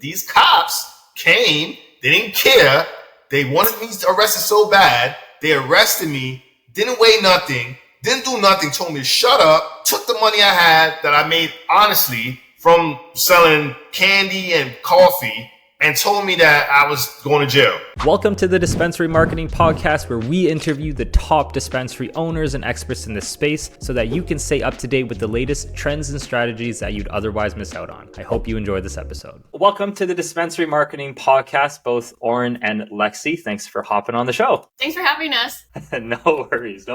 These cops came, they didn't care. They wanted me arrested so bad. They arrested me, didn't weigh nothing, didn't do nothing, told me to shut up, took the money I had that I made honestly from selling candy and coffee, and told me that I was going to jail. Welcome to the Dispensary Marketing Podcast, where we interview the top dispensary owners and experts in this space so that you can stay up to date with the latest trends and strategies that you'd otherwise miss out on. I hope you enjoy this episode. Welcome to the Dispensary Marketing Podcast, both Orrin and Lexi. Thanks for hopping on the show. Thanks for having us. No worries.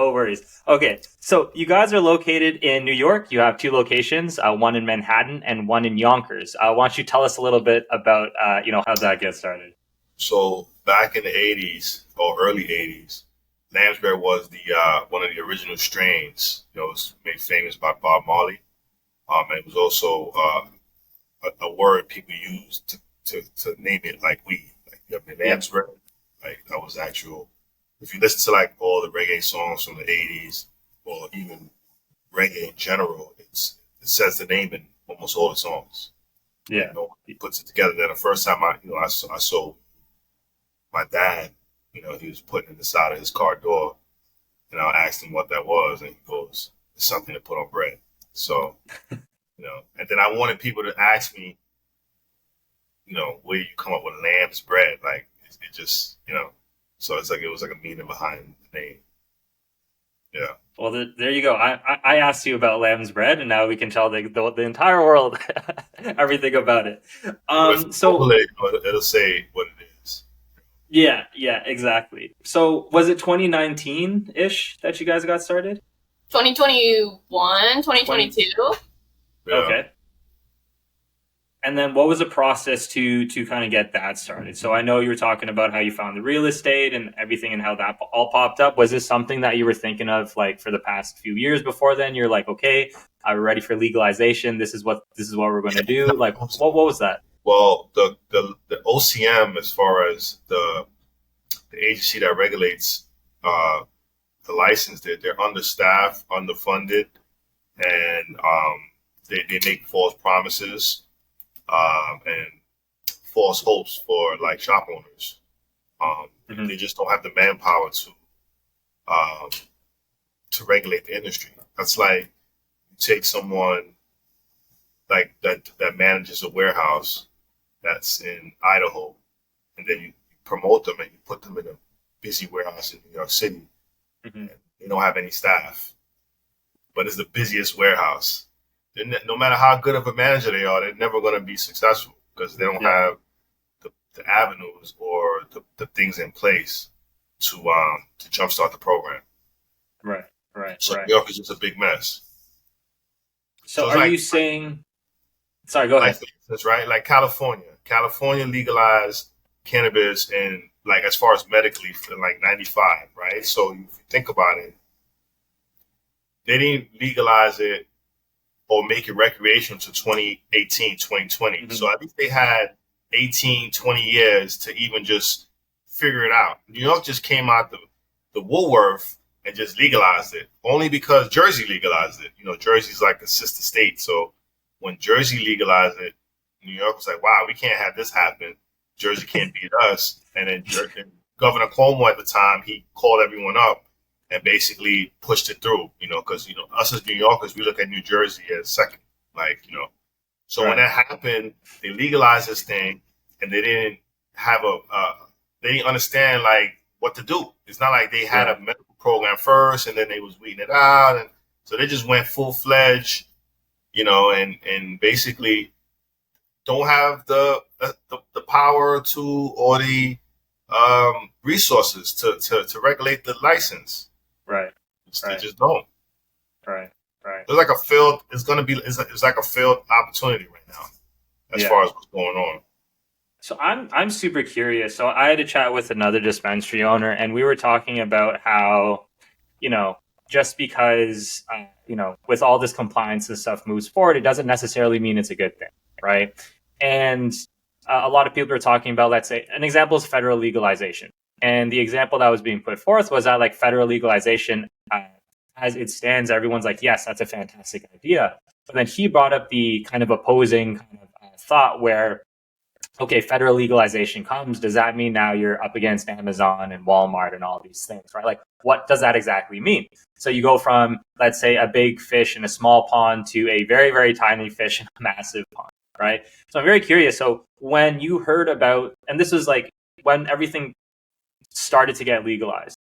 Okay, so you guys are located in New York. You have two locations, one in Manhattan and one in Yonkers. Why don't you tell us a little bit about, how'd that get started? So back in the 80s or early 80s, Lambsberry was the one of the original strains. It was made famous by Bob Marley. And it was also a word people used to name it like weed. Like, you know, Lambsberry, like that was actual. If you listen to like all the reggae songs from the 80s or even reggae in general, it says the name in almost all the songs. Yeah, he puts it together. Then the first time I saw my dad, he was putting it inside of his car door, and I asked him what that was, and he goes, "It's something to put on bread." So, and then I wanted people to ask me, where you come up with lamb's bread? Like it just, so it's like it was like a meaning behind the name. Yeah. Well, there you go. I asked you about lamb's bread, and now we can tell the entire world everything about it. So it'll say what it is. Yeah, exactly. So was it 2019-ish that you guys got started? 2021, 2022. Yeah. Okay. And then what was the process to kind of get that started? So I know you were talking about how you found the real estate and everything and how that all popped up. Was this something that you were thinking of like for the past few years before then? You're like, okay, I'm ready for legalization. This is what we're going to do. Like, what was that? Well, the OCM, as far as the agency that regulates the license, they're understaffed, underfunded, and they make false promises. And false hopes for like shop owners. They just don't have the manpower to regulate the industry. That's like you take someone like that manages a warehouse that's in Idaho, and then you promote them and you put them in a busy warehouse in New York City. And they don't have any staff, but it's the busiest warehouse. No matter how good of a manager they are, they're never going to be successful because they don't have the avenues or the things in place to jumpstart the program. Right. So New York is just a big mess. So are you saying? Sorry, go ahead. For instance, right? Like California legalized cannabis and like as far as medically for like 95, right? So if you think about it, they didn't legalize it or make it recreational to 2018, 2020. So at least they had 18, 20 years to even just figure it out. New York just came out the Woolworth and just legalized it, only because Jersey legalized it. Jersey's like a sister state. So when Jersey legalized it, New York was like, wow, we can't have this happen. Jersey can't beat us. And then Governor Cuomo at the time, he called everyone up and basically pushed it through, because, us as New Yorkers, we look at New Jersey as second, so when that happened, they legalized this thing and they didn't have they didn't understand like what to do. It's not like they had a medical program first and then they was weeding it out. And so they just went full fledged, and basically don't have the power to, or the resources to regulate the license. Right. They just don't. Right. It's like a failed. It's like a failed opportunity right now, as far as what's going on. So I'm super curious. So I had a chat with another dispensary owner, and we were talking about how, just because with all this compliance and stuff moves forward, it doesn't necessarily mean it's a good thing, right? And a lot of people are talking about, let's say, an example is federal legalization. And the example that was being put forth was that like federal legalization, as it stands, everyone's like, yes, that's a fantastic idea. But then he brought up the kind of opposing kind of thought where okay, federal legalization comes. Does that mean now you're up against Amazon and Walmart and all these things, right? Like, what does that exactly mean? So you go from, let's say, a big fish in a small pond to a very, very tiny fish in a massive pond, right? So I'm very curious. So when you heard about, and this was like when everything started to get legalized,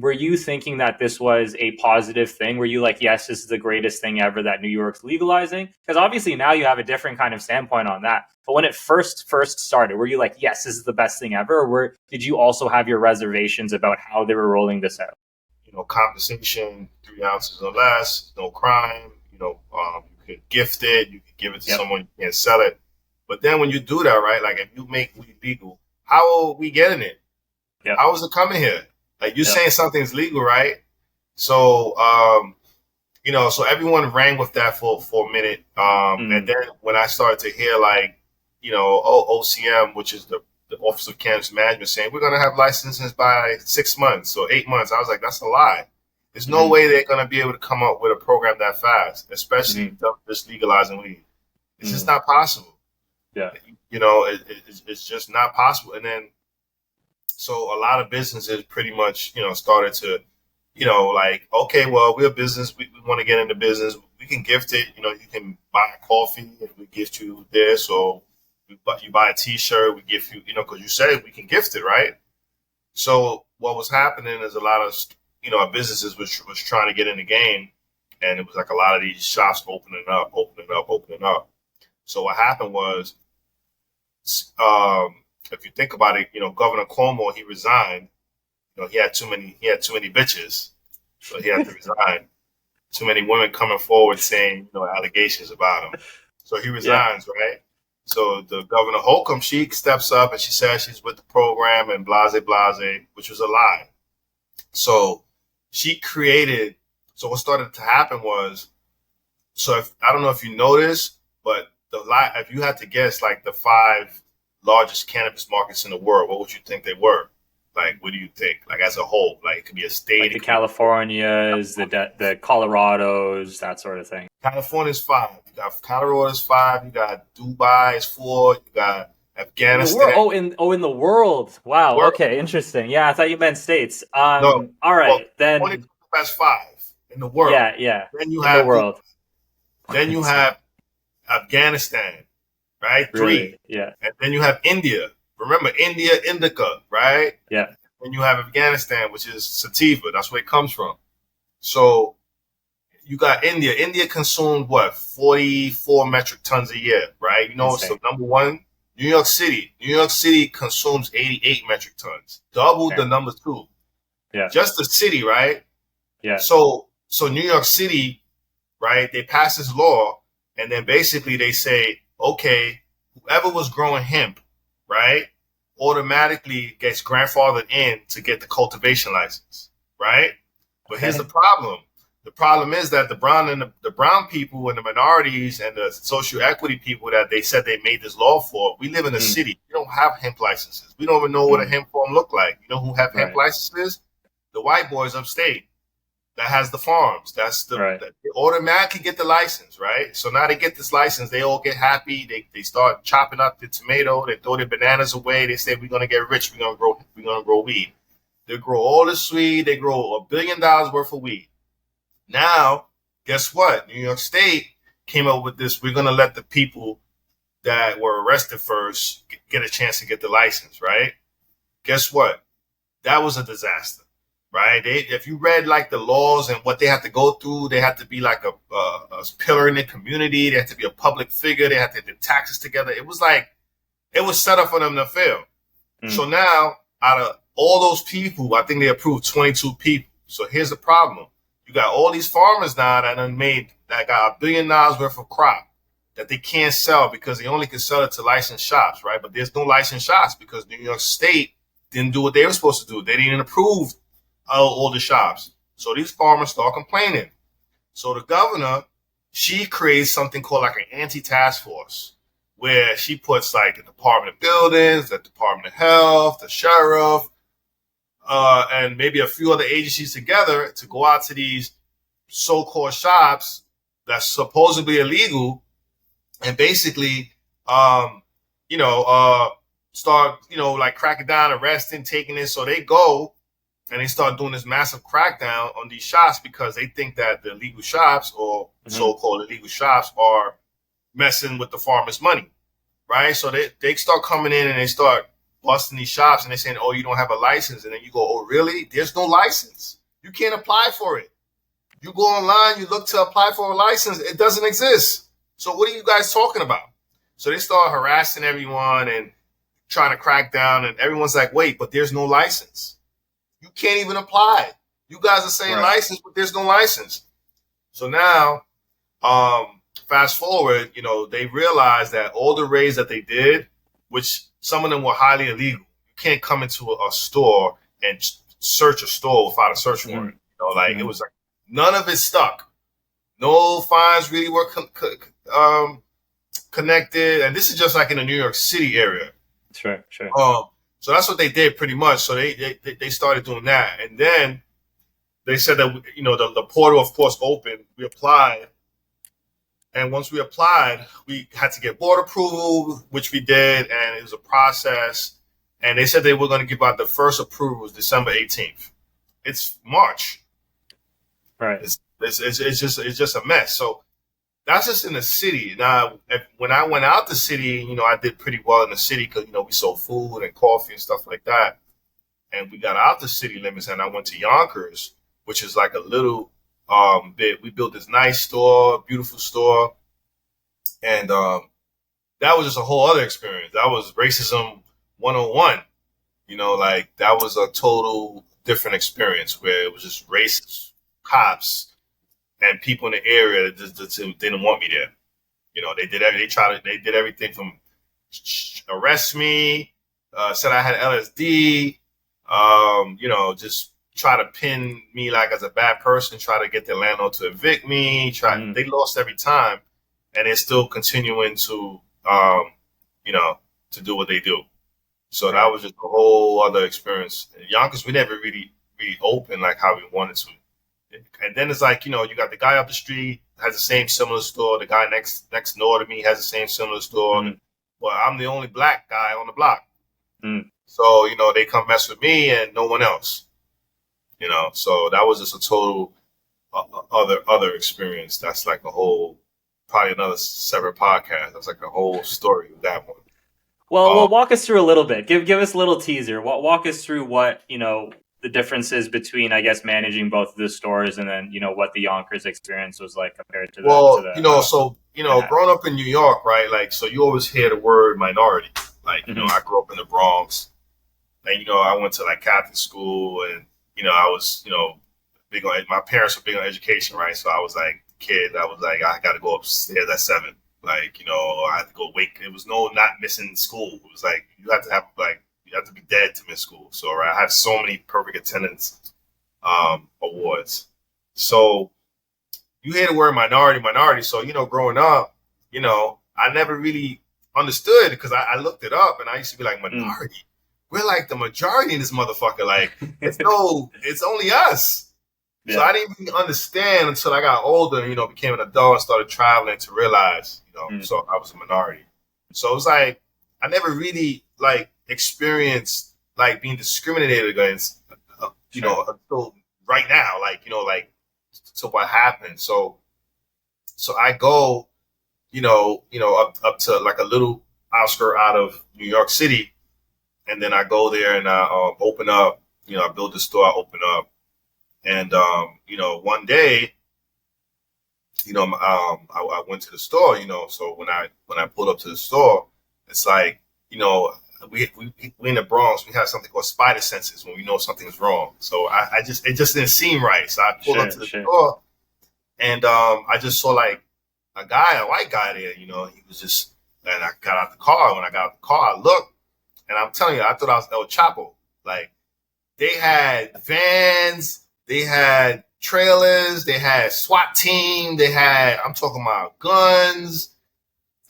were you thinking that this was a positive thing? Were you like, yes, this is the greatest thing ever that New York's legalizing? Because obviously now you have a different kind of standpoint on that. But when it first started, were you like, yes, this is the best thing ever? Or did you also have your reservations about how they were rolling this out? Compensation, 3 ounces or less, no crime. You could gift it, you could give it to someone, you can't sell it. But then when you do that, right, like if you make weed legal, how are we getting it? Yep. How is it coming here? Like you're saying something's legal, right? So, so everyone ran with that for a minute. And then when I started to hear OCM, which is the Office of Cannabis Management, saying we're going to have licenses by 6 months or 8 months, I was like, that's a lie. There's no way they're going to be able to come up with a program that fast, especially just legalizing weed. It's just not possible. Yeah. It's just not possible. And then, so a lot of businesses pretty much, started to, okay, well, we're a business. We want to get into business. We can gift it. You can buy a coffee and we gift you this, or you buy a T-shirt, we gift you, because you said we can gift it, right? So what was happening is a lot of, businesses was trying to get in the game, and it was like a lot of these shops opening up. So what happened was, if you think about it, Governor Cuomo, he resigned. He had too many bitches, so he had to resign. Too many women coming forward saying, allegations about him. So he resigns, right? So the Governor Holcomb, she steps up and she says she's with the program and blase, which was a lie. So she created. So what started to happen was, I don't know if you noticed, but if you had to guess, like the 5 largest cannabis markets in the world, what would you think they were? Like, what do you think? Like, as a whole, like it could be a state, like the Californias, the Colorados, that sort of thing. California's 5. You got Colorado's 5. You got Dubai's 4. You got Afghanistan. In the world. Wow. World. Okay, interesting. Yeah, I thought you meant states. No, all right, then. Only that's 5 in the world. Yeah. Then you have the world. Then you have Afghanistan, right? Really? 3. Yeah. And then you have India. Remember India, indica, right? Yeah. And you have Afghanistan, which is sativa. That's where it comes from. So you got India. India consumed 44 metric tons a year, right? So number 1, New York City. New York City consumes 88 metric tons, double the number 2. Yeah. Just the city, right? Yeah. So New York City, right? They pass this law, and then basically they say, okay, whoever was growing hemp, right, automatically gets grandfathered in to get the cultivation license, right? But here's the problem. The problem is that the brown people and the minorities and the social equity people that they said they made this law for, we live in a city. We don't have hemp licenses. We don't even know what a hemp farm look like. You know who have hemp licenses? The white boys upstate that has the farms. That's they automatically get the license, right? So now they get this license. They all get happy. They start chopping up the tomato. They throw their bananas away. They say, we're going to get rich. We're going to grow weed. They grow all this weed. They grow $1 billion worth of weed. Now, guess what? New York State came up with this. We're going to let the people that were arrested first get a chance to get the license, right? Guess what? That was a disaster, right? If you read like the laws and what they have to go through, they have to be like a pillar in the community. They have to be a public figure. They have to get taxes together. It was set up for them to fail. So now, out of all those people, I think they approved 22 people. So here's the problem. You got all these farmers now that got $1 billion worth of crop that they can't sell because they only can sell it to licensed shops, right? But there's no licensed shops because New York State didn't do what they were supposed to do. They didn't approve all the shops. So these farmers start complaining. So the governor, she creates something called like an anti-task force where she puts like the Department of Buildings, the Department of Health, the sheriff, and maybe a few other agencies together to go out to these so-called shops that's supposedly illegal and basically start, like cracking down, arresting, taking it. So they go and they start doing this massive crackdown on these shops because they think that the illegal shops or so-called illegal shops are messing with the farmers' money, right? So they start coming in and they start busting these shops and they're saying, oh, you don't have a license. And then you go, oh, really? There's no license. You can't apply for it. You go online, you look to apply for a license. It doesn't exist. So what are you guys talking about? So they start harassing everyone and trying to crack down. And everyone's like, wait, but there's no license. You can't even apply. You guys are saying license, but there's no license. So now, fast forward, they realized that all the raids that they did, which some of them were highly illegal. You can't come into a store and search a store without a search warrant. It was like none of it stuck. No fines really were connected. And this is just like in the New York City area. Sure. So that's what they did pretty much. So they started doing that. And then they said that, the portal, of course, opened. We applied. And once we applied, we had to get board approval, which we did. And it was a process. And they said they were going to give out the first approvals December 18th. It's March. Right. It's just a mess. So that's just in the city. Now, when I went out the city, I did pretty well in the city because, we sold food and coffee and stuff like that. And we got out the city limits and I went to Yonkers, which is like a little bit. We built this nice store, beautiful store. And that was just a whole other experience. That was racism 101. That was a total different experience where it was just racist cops and people in the area that just didn't want me there. They did everything from arrest me, said I had LSD, just try to pin me like as a bad person, try to get the landlord to evict me. They lost every time, and they're still continuing to, to do what they do. So that was just a whole other experience. In Yonkers, we never really opened like how we wanted to. And then it's like, you got the guy up the street has the same similar store. The guy next door to me has the same similar store. Well, I'm the only black guy on the block. So, they come mess with me and no one else. So that was just a total other experience. That's like a whole, probably another separate podcast. That's like a whole story with that one. Well, walk us through a little bit. Give us a little teaser. Walk us through what, the differences between, I guess, managing both of the stores and then, what the Yonkers experience was like compared to growing up in New York, right? Like, so you always hear the word minority. Like, I grew up in the Bronx and, I went to like Catholic school and, I was, big on, my parents were big on education, right? So I was like, kid, I was like, I got to go upstairs at 7. Like, I had to go wake. It was not missing school. It was like, you have to be dead to miss school. So right, I had so many perfect attendance awards. So you hear the word minority. So, growing up, I never really understood because I looked it up and I used to be like, minority? We're like the majority in this motherfucker. Like, it's only us. Yeah. So I didn't really understand until I got older and, became an adult and started traveling to realize, so I was a minority. So it was like, I never really experienced being discriminated against, until right now, to what happened. So I go, up to like a little outskirt out of New York City. And then I go there and I open up, I build the store, I open up. And, one day, I went to the store, so when I pulled up to the store, it's like, we in the Bronx, we have something called spider senses when we know something's wrong. So it just didn't seem right. So I pulled up to the store and, I just saw like a white guy there, he was just, and I got out the car. When I got out the car, I looked and I'm telling you, I thought I was El Chapo. Like they had vans, they had trailers, they had SWAT team, I'm talking about guns.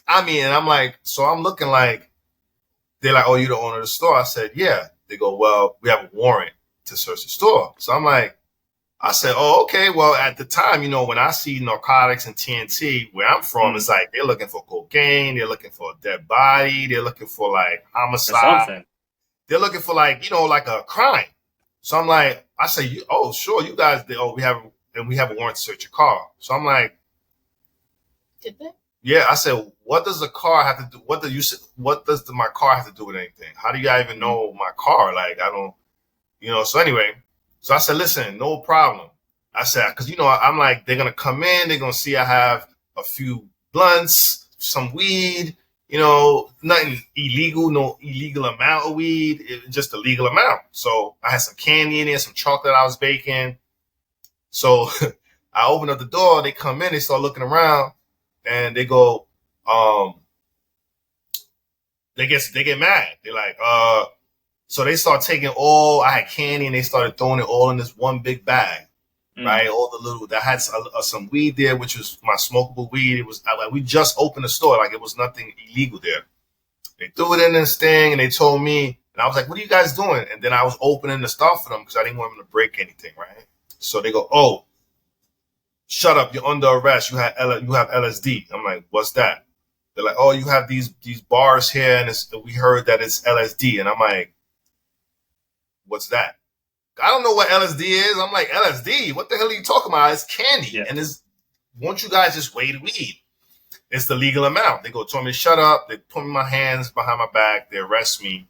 I mean, and I'm like, so I'm looking like, they're like, oh, you the owner of the store? I said, yeah. They go, well, we have a warrant to search the store. So I'm like, I said, oh, okay. Well, at the time, when I see narcotics and TNT, where I'm from, it's like they're looking for cocaine, they're looking for a dead body, they're looking for like Or homicide, something. they're looking for like a crime. So I'm like, I say, oh, sure, you guys, we have a warrant to search your car. So I'm like, Did they? yeah. I said, what does the car have to do? What does my car have to do with anything? How do you guys even know my car? Like, I don't, So anyway, so I said, listen, no problem. I said, because I'm like, they're gonna come in, they're gonna see I have a few blunts, some weed, nothing illegal, no illegal amount of weed, just a legal amount. So I had some candy in there, some chocolate I was baking. So I open up the door, they come in, they start looking around, and they go, they get mad. They're like, so they start taking I had candy, and they started throwing it all in this one big bag, right? All the little, that had some weed there, which was my smokable weed. It was like, we just opened the store, like it was nothing illegal there. They threw it in this thing, and they told me, and I was like, what are you guys doing? And then I was opening the stuff for them because I didn't want them to break anything, right? So they go, oh, shut up, you're under arrest. You have LSD. I'm like, what's that? They're like, oh, you have these bars here, and we heard that it's LSD. And I'm like, what's that? I don't know what LSD is. I'm like, LSD? What the hell are you talking about? It's candy. Yeah. And won't you guys just weigh the weed? It's the legal amount. They told me to shut up. They put my hands behind my back. They arrest me.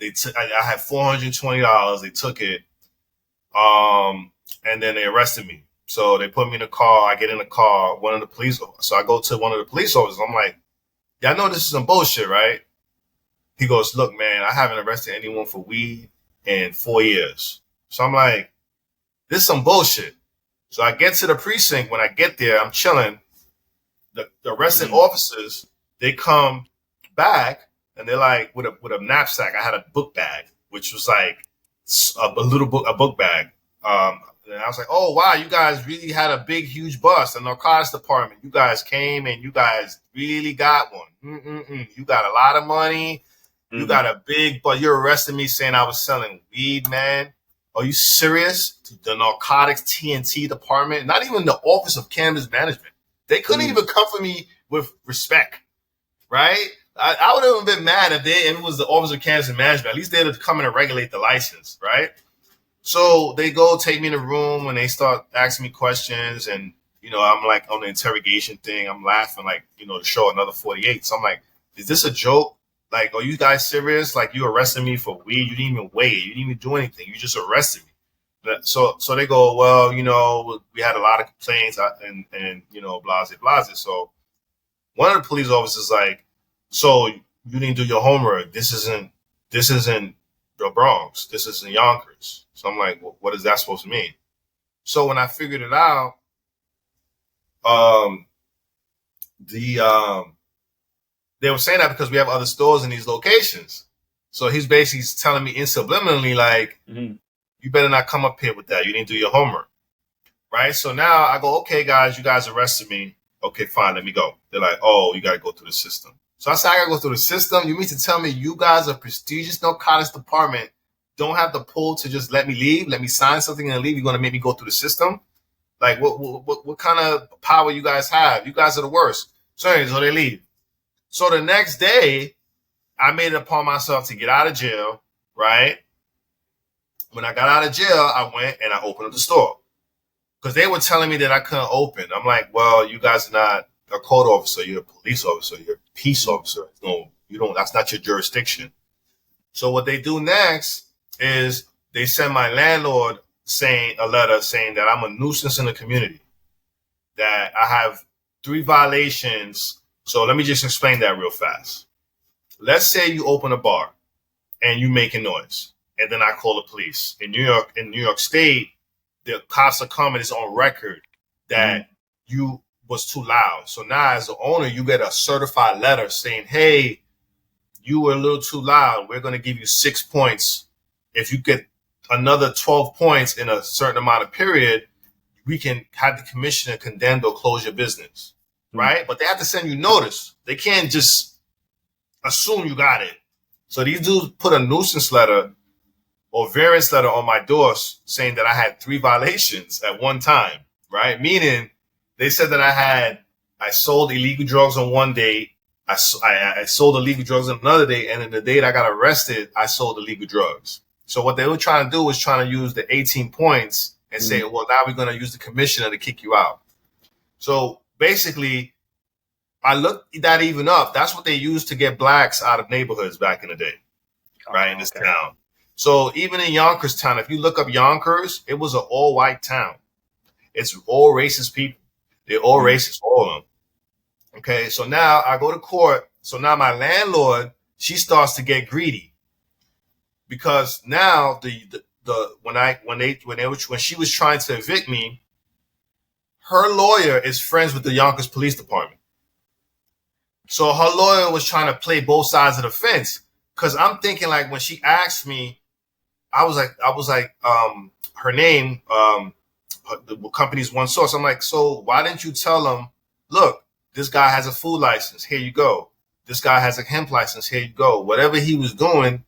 I had $420. They took it. And then they arrested me. So they put me in a car. I get in the car. So I go to one of the police officers. I'm like, y'all know this is some bullshit, right? He goes, look, man, I haven't arrested anyone for weed in 4 years. So I'm like, this is some bullshit. So I get to the precinct. When I get there, I'm chilling. The arresting officers, they come back, and they're like, with a knapsack. I had a book bag, which was like a book bag. And I was like, oh, wow, you guys really had a big, huge bust. The narcotics department, you guys came and you guys really got one. You got a lot of money. You got a big, but you're arresting me saying I was selling weed, man. Are you serious? The narcotics TNT department, not even the Office of Cannabis Management. They couldn't even come for me with respect, right? I would have been mad if it was the Office of Cannabis Management. At least they'd have come in and regulate the license, right? So they go take me in the room and they start asking me questions. And, I'm like on the interrogation thing. I'm laughing like, to show another 48. So I'm like, is this a joke? Like, are you guys serious? Like, you arrested me for weed. You didn't even weigh it. You didn't even do anything. You just arrested me. So they go, well, we had a lot of complaints and blase. So one of the police officers like, so you didn't do your homework. This isn't the Bronx. This is in Yonkers. So I'm like, well, what is that supposed to mean? So when I figured it out, they were saying that because we have other stores in these locations. So he's basically telling me subliminally, like, you better not come up here with that. You didn't do your homework. Right? So now I go, okay, guys, you guys arrested me. Okay, fine, let me go. They're like, oh, you got to go through the system. So I said, I got to go through the system? You mean to tell me you guys, a prestigious narcotics department, don't have the pull to just let me leave, let me sign something and leave? You're going to make me go through the system? Like, what kind of power you guys have? You guys are the worst. So they leave. So the next day, I made it upon myself to get out of jail, right? When I got out of jail, I went and I opened up the store. Because they were telling me that I couldn't open. I'm like, well, you guys are not a court officer. You're a police officer. You're a peace officer. No, you don't. That's not your jurisdiction. So what they do next is they send my landlord a letter saying that I'm a nuisance in the community, that I have 3 violations. So let me just explain that real fast. Let's say you open a bar and you make a noise, and then I call the police. In New York State, the cops are coming. It's on record that you was too loud. So now as the owner, you get a certified letter saying, hey, you were a little too loud. We're going to give you 6 points. If you get another 12 points in a certain amount of period, we can have the commissioner condemn or close your business. Right? But they have to send you notice. They can't just assume you got it. So these dudes put a nuisance letter or variance letter on my door saying that I had 3 violations at one time, right? Meaning they said that I sold illegal drugs on one day. I sold illegal drugs on another day. And then the day that I got arrested, I sold illegal drugs. So what they were trying to do was trying to use the 18 points and say, well, now we're going to use the commissioner to kick you out. So basically, I looked that even up. That's what they used to get blacks out of neighborhoods back in the day, right, in this town. So even in Yonkers-town, if you look up Yonkers, it was an all-white town. It's all racist people. They're all racist, all of them. Okay, so now I go to court. So now my landlord, she starts to get greedy because now when she was trying to evict me, her lawyer is friends with the Yonkers Police Department. So her lawyer was trying to play both sides of the fence because I'm thinking like when she asked me, I was like, her name, the company's One Source. I'm like, so why didn't you tell them, look, this guy has a food license. Here you go. This guy has a hemp license. Here you go. Whatever he was doing,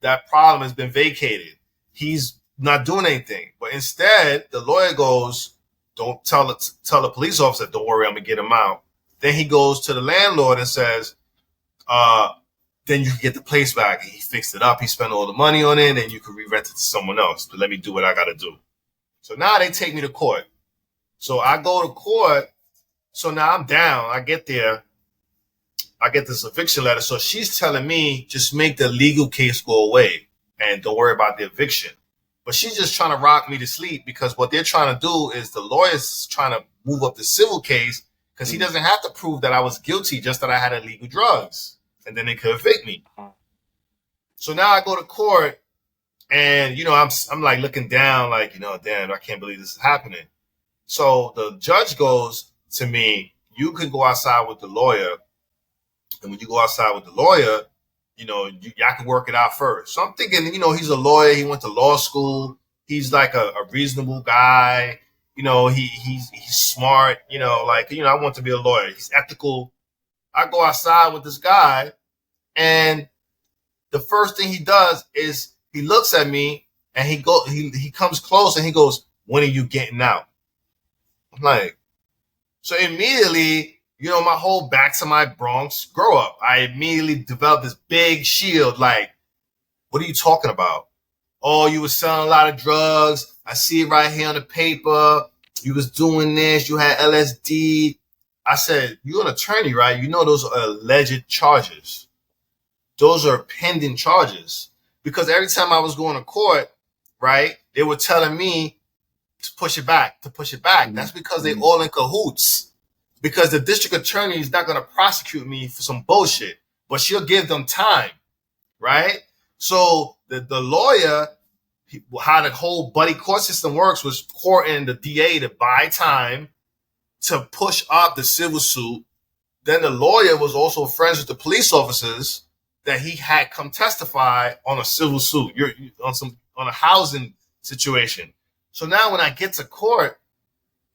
that problem has been vacated. He's not doing anything. But instead, the lawyer goes, don't tell the police officer, don't worry, I'm going to get him out. Then he goes to the landlord and says, then you can get the place back. And he fixed it up. He spent all the money on it, and you can re-rent it to someone else. But let me do what I got to do. So now they take me to court. So I go to court. So now I'm down. I get there. I get this eviction letter. So she's telling me just make the legal case go away and don't worry about the eviction. But she's just trying to rock me to sleep because what they're trying to do is the lawyer's trying to move up the civil case because he doesn't have to prove that I was guilty, just that I had illegal drugs. And then they could evict me. So now I go to court and, I'm like looking down like, damn, I can't believe this is happening. So the judge goes to me, you can go outside with the lawyer. And when you go outside with the lawyer, y'all can work it out first. So I'm thinking, he's a lawyer. He went to law school. He's like a reasonable guy. He's smart. I want to be a lawyer. He's ethical. I go outside with this guy, and the first thing he does is he looks at me and he comes close and he goes, when are you getting out? I'm like, so immediately, my whole back to my Bronx grow up. I immediately developed this big shield. Like, what are you talking about? Oh, you were selling a lot of drugs. I see it right here on the paper. You was doing this. You had LSD. I said, you're an attorney, right? Those are alleged charges. Those are pending charges. Because every time I was going to court, right, they were telling me to push it back. That's because they all in cahoots. Because the district attorney is not going to prosecute me for some bullshit, but she'll give them time, right? So the lawyer, how the whole buddy court system works was courting the DA to buy time to push up the civil suit. Then the lawyer was also friends with the police officers that he had come testify on a civil suit, on a housing situation. So now when I get to court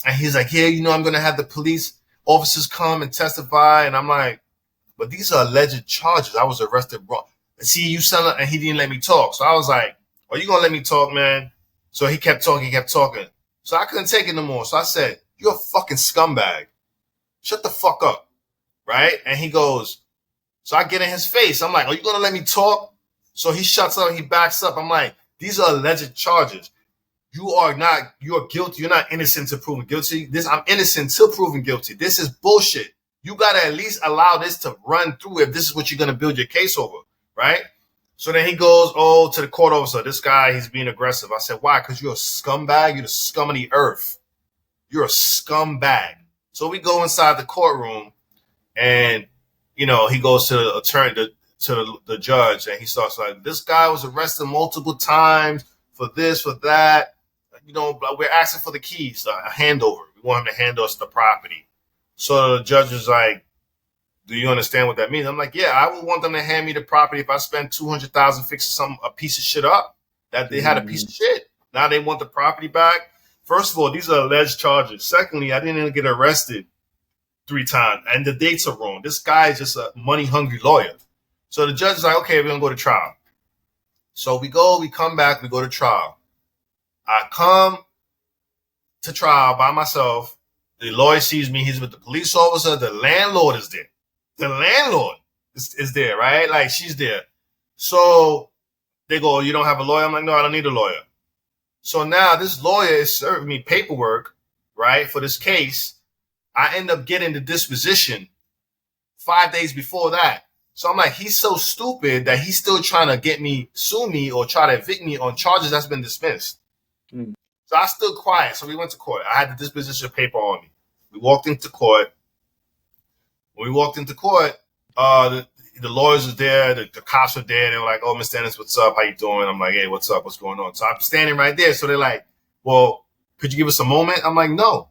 and he's like, yeah, I'm going to have the police officers come and testify. And I'm like, but these are alleged charges. I was arrested wrong. And see, you selling, and he didn't let me talk. So I was like, are you going to let me talk, man? So he kept talking. So I couldn't take it no more. So I said, you're a fucking scumbag. Shut the fuck up. Right? And he goes, so I get in his face. I'm like, are you going to let me talk? So he shuts up. He backs up. I'm like, these are alleged charges. You're guilty. You're not innocent till proven guilty. I'm innocent till proven guilty. This is bullshit. You got to at least allow this to run through if this is what you're going to build your case over, right? So then he goes, to the court officer, this guy, he's being aggressive. I said, why? Because you're a scumbag. You're the scum of the earth. You're a scumbag. So we go inside the courtroom and, he goes to the attorney, to the judge, and he starts like, this guy was arrested multiple times for this, for that. We're asking for the keys, a handover. We want him to hand us the property. So the judge was like, do you understand what that means? I'm like, yeah, I would want them to hand me the property if I spent $200,000 fixing a piece of shit up. That they had a piece of shit. Now they want the property back. First of all, these are alleged charges. Secondly, I didn't even get arrested 3 times, and the dates are wrong. This guy is just a money-hungry lawyer. So the judge is like, okay, we're going to go to trial. So we come back, we go to trial. I come to trial by myself. The lawyer sees me. He's with the police officer. The landlord is there. The landlord is there, right? Like, she's there. So they go, you don't have a lawyer? I'm like, no, I don't need a lawyer. So now this lawyer is serving me paperwork, right, for this case. I end up getting the disposition 5 days before that. So I'm like, he's so stupid that he's still trying to get me, sue me, or try to evict me on charges that's been dismissed. Mm. So I stood quiet. So we went to court. I had the disposition paper on me. We walked into court. When we walked into court, the lawyers were there. The cops were there. They were like, oh, Mr. Ennis, what's up? How you doing? I'm like, hey, what's up? What's going on? So I'm standing right there. So they're like, well, could you give us a moment? I'm like, no.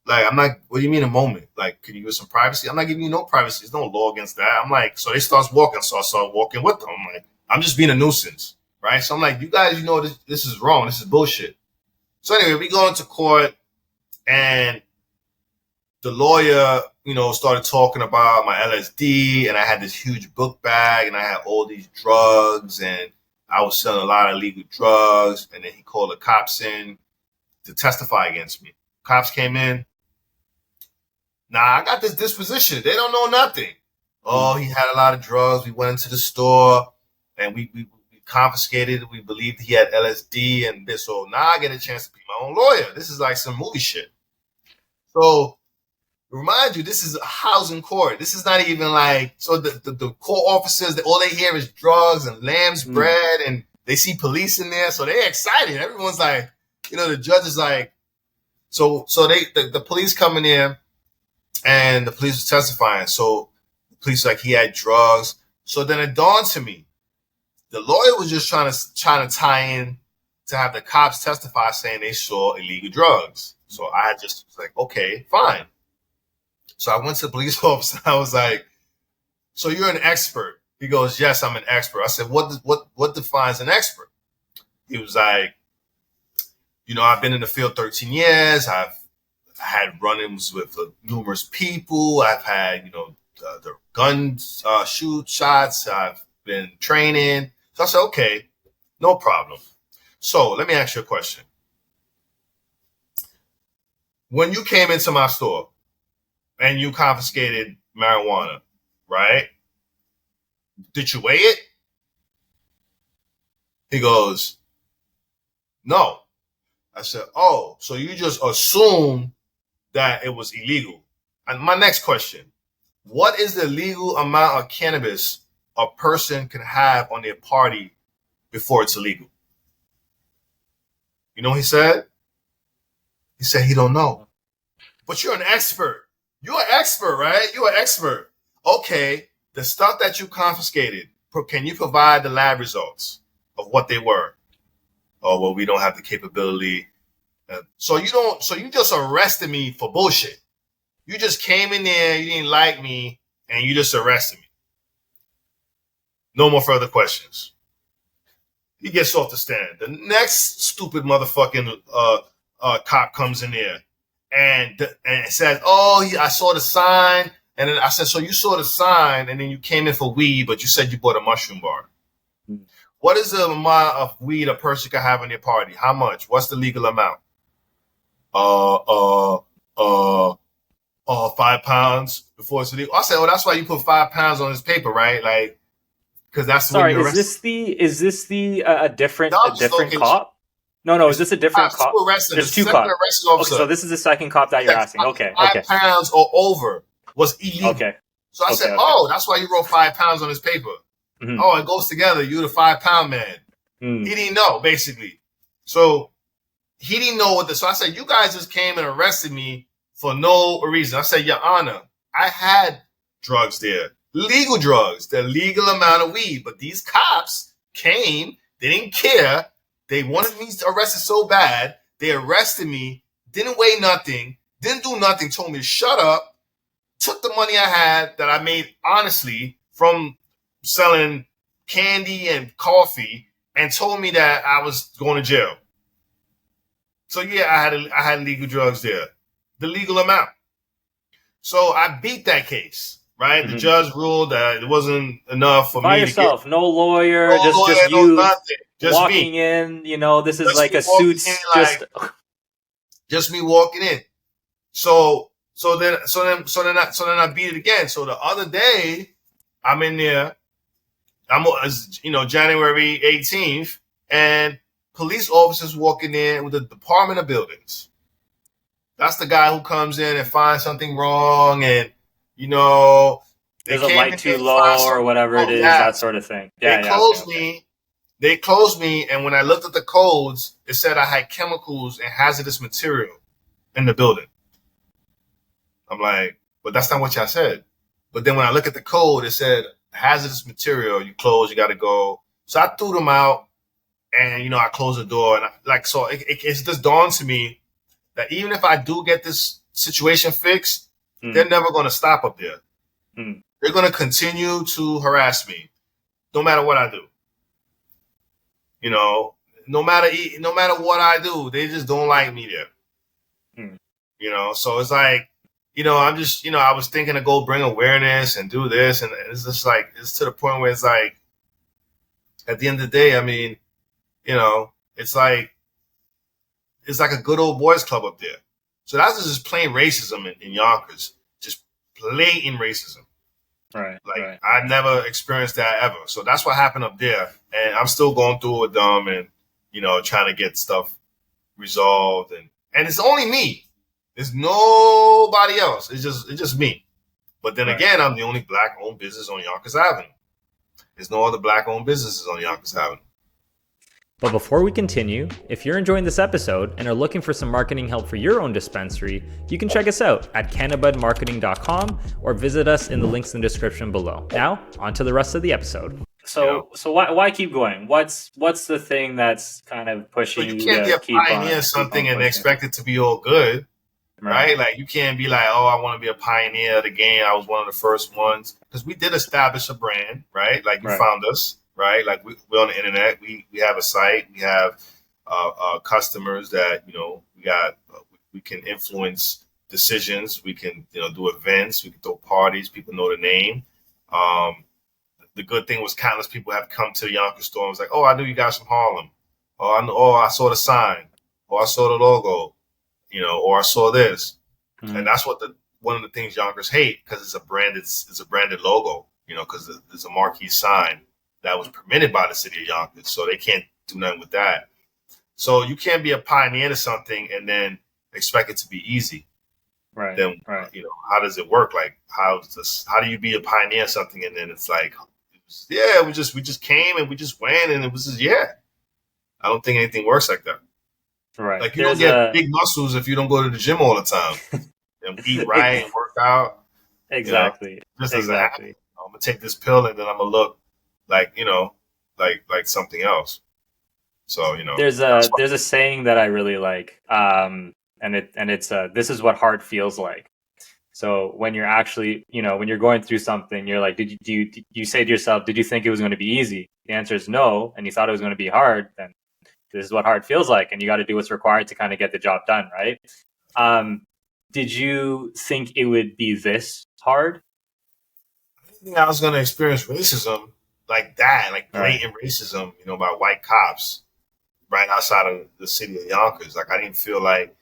Like, I'm not, what do you mean a moment? Like, can you give us some privacy? I'm not giving you no privacy. There's no law against that. I'm like, so they start walking. So I start walking with them. I'm like, I'm just being a nuisance, right? So I'm like, you guys, this is wrong. This is bullshit. So anyway, we go into court and the lawyer, started talking about my LSD, and I had this huge book bag and I had all these drugs and I was selling a lot of illegal drugs. And then he called the cops in to testify against me. Cops came in. Nah, I got this disposition. They don't know nothing. Oh, he had a lot of drugs. We went into the store and we confiscated it. We believed he had LSD and this. So now I get a chance to be my own lawyer. This is like some movie shit. So remind you, this is a housing court. This is not even like, so the court officers, all they hear is drugs and lamb's bread, and they see police in there. So they're excited. Everyone's like, the judge is like, so the police coming in and the police was testifying. So the police like he had drugs. So then it dawned to me, the lawyer was just trying to tie in to have the cops testify saying they saw illegal drugs. So I just was like, okay, fine. So I went to the police officer. I was like, so you're an expert? He goes, yes, I'm an expert. I said, what defines an expert? He was like, I've been in the field 13 years. I've had run-ins with numerous people. I've had, the gun shots. I've been training. So I said, okay, no problem. So let me ask you a question. When you came into my store and you confiscated marijuana, right? Did you weigh it? He goes, no. I said, oh, so you just assumed that it was illegal. And my next question, what is the legal amount of cannabis a person can have on their party before it's illegal? You know what he said? He said he don't know. But you're an expert. You're an expert, right? You're an expert. Okay, the stuff that you confiscated, can you provide the lab results of what they were? Oh, well, we don't have the capability. So you just arrested me for bullshit. You just came in there, you didn't like me, and you just arrested me. No more further questions. He gets off the stand. The next stupid motherfucking cop comes in there and says, oh, I saw the sign. And then I said, so you saw the sign and then you came in for weed, but you said you bought a mushroom bar. What is the amount of weed a person can have in their party? How much? What's the legal amount? 5 pounds before it's illegal. I said, oh, that's why you put 5 pounds on this paper, right? Like, because that's sorry. What is this the a different cop? No. Is this a different cop? There's two cops. Okay, so this is the second cop that you're asking. Okay. 5 pounds or over was illegal. Okay. So I said, oh, that's why you wrote 5 pounds on this paper. Mm-hmm. Oh, it goes together. You're the 5 pound man. Mm. He didn't know, basically. So he didn't know so I said, you guys just came and arrested me for no reason. I said, Your Honor, I had drugs there. Legal drugs, the legal amount of weed. But these cops came, they didn't care. They wanted me arrested so bad. They arrested me, didn't weigh nothing, didn't do nothing, told me to shut up, took the money I had that I made honestly from selling candy and coffee, and told me that I was going to jail. So yeah, I had legal drugs there, the legal amount. So I beat that case. right? The judge ruled that it wasn't enough for by me yourself, to get no lawyer, no just lawyer, no you nothing, just walking me, in. You know, this is just like me a walking in, suits. like just me walking in. So then I beat it again. So the other day, I'm in there. I'm January 18th, and police officers walking in with the Department of Buildings. That's the guy who comes in and finds something wrong, and they Is a came light in too there and find low or something whatever it wrong. is, Yeah, that sort of thing. they Yeah, okay, closed me. They closed me, and when I looked at the codes, it said I had chemicals and hazardous material in the building. I'm like, but that's not what y'all said. But then when I look at the code, it said hazardous material. You close, you got to go. So I threw them out, and I closed the door, and it just dawned to me that even if I do get this situation fixed, they're never going to stop up there. They're going to continue to harass me, no matter what I do. No matter what I do, they just don't like me there. So it's like, I'm just, I was thinking to go bring awareness and do this, and it's just like, it's to the point where it's like, at the end of the day, I mean, it's like a good old boys club up there. So that's just plain racism in Yonkers, just blatant racism. Right. I never experienced that ever. So that's what happened up there, and I'm still going through it with them, and trying to get stuff resolved, and it's only me. There's nobody else. It's just me. But then again, I'm the only black-owned business on Yonkers Avenue. There's no other black-owned businesses on Yonkers Avenue. But before we continue, if you're enjoying this episode and are looking for some marketing help for your own dispensary, you can check us out at cannabudmarketing.com or visit us in the links in the description below. Now, on to the rest of the episode. So why keep going? What's the thing that's kind of pushing you? You can't be a pioneer something and expect it to be all good, right? Like, you can't be like, oh, I want to be a pioneer of the game. I was one of the first ones, because we did establish a brand, right? Like, you found us. Right, like we're on the internet. We have a site. We have customers that we got. We can influence decisions. We can do events. We can throw parties. People know the name. The good thing was countless people have come to the Yonkers store and was like, oh, I knew you guys from Harlem. I saw the sign. I saw the logo. Or I saw this. And that's one of the things Yonkers hate, because it's a branded logo. Because it's a marquee sign that was permitted by the city of Yonkers, so they can't do nothing with that. So you can't be a pioneer to something and then expect it to be easy. Right. Then how does it work? Like, how do you be a pioneer of something and then it's like, we just came and we just went and it was just I don't think anything works like that. Right. Like, you don't get big muscles if you don't go to the gym all the time and eat right and work out. Exactly. Exactly. I'm gonna take this pill and then I'm gonna look like like something else. So there's a saying that I really like, and it's this is what hard feels like. So when you're actually when you're going through something, you're like, did you say to yourself, did you think it was going to be easy? The answer is no, and you thought it was going to be hard. Then this is what hard feels like, and you got to do what's required to kind of get the job done, right? Did you think it would be this hard? I didn't think I was going to experience racism like that, like blatant racism, by white cops right outside of the city of Yonkers. Like, I didn't feel like,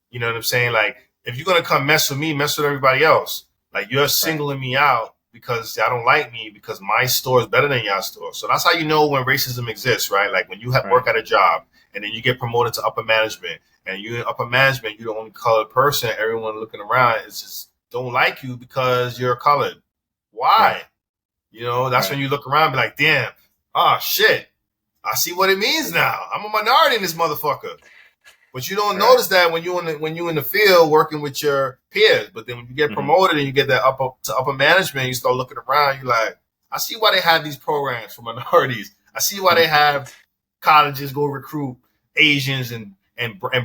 you know what I'm saying? Like, if you're going to come mess with me, mess with everybody else. Like, you're singling me out because y'all don't like me because my store is better than y'all store. So that's how you know when racism exists, right? Like, when you work at a job and then you get promoted to upper management, and you're in upper management, you're the only colored person, everyone looking around is just don't like you because you're colored. Why? Right. That's when you look around and be like, damn, oh, shit, I see what it means now. I'm a minority in this motherfucker. But you don't notice that when you in the field working with your peers. But then when you get promoted and you get that upper management, you start looking around, you're like, I see why they have these programs for minorities. I see why they have colleges go recruit Asians and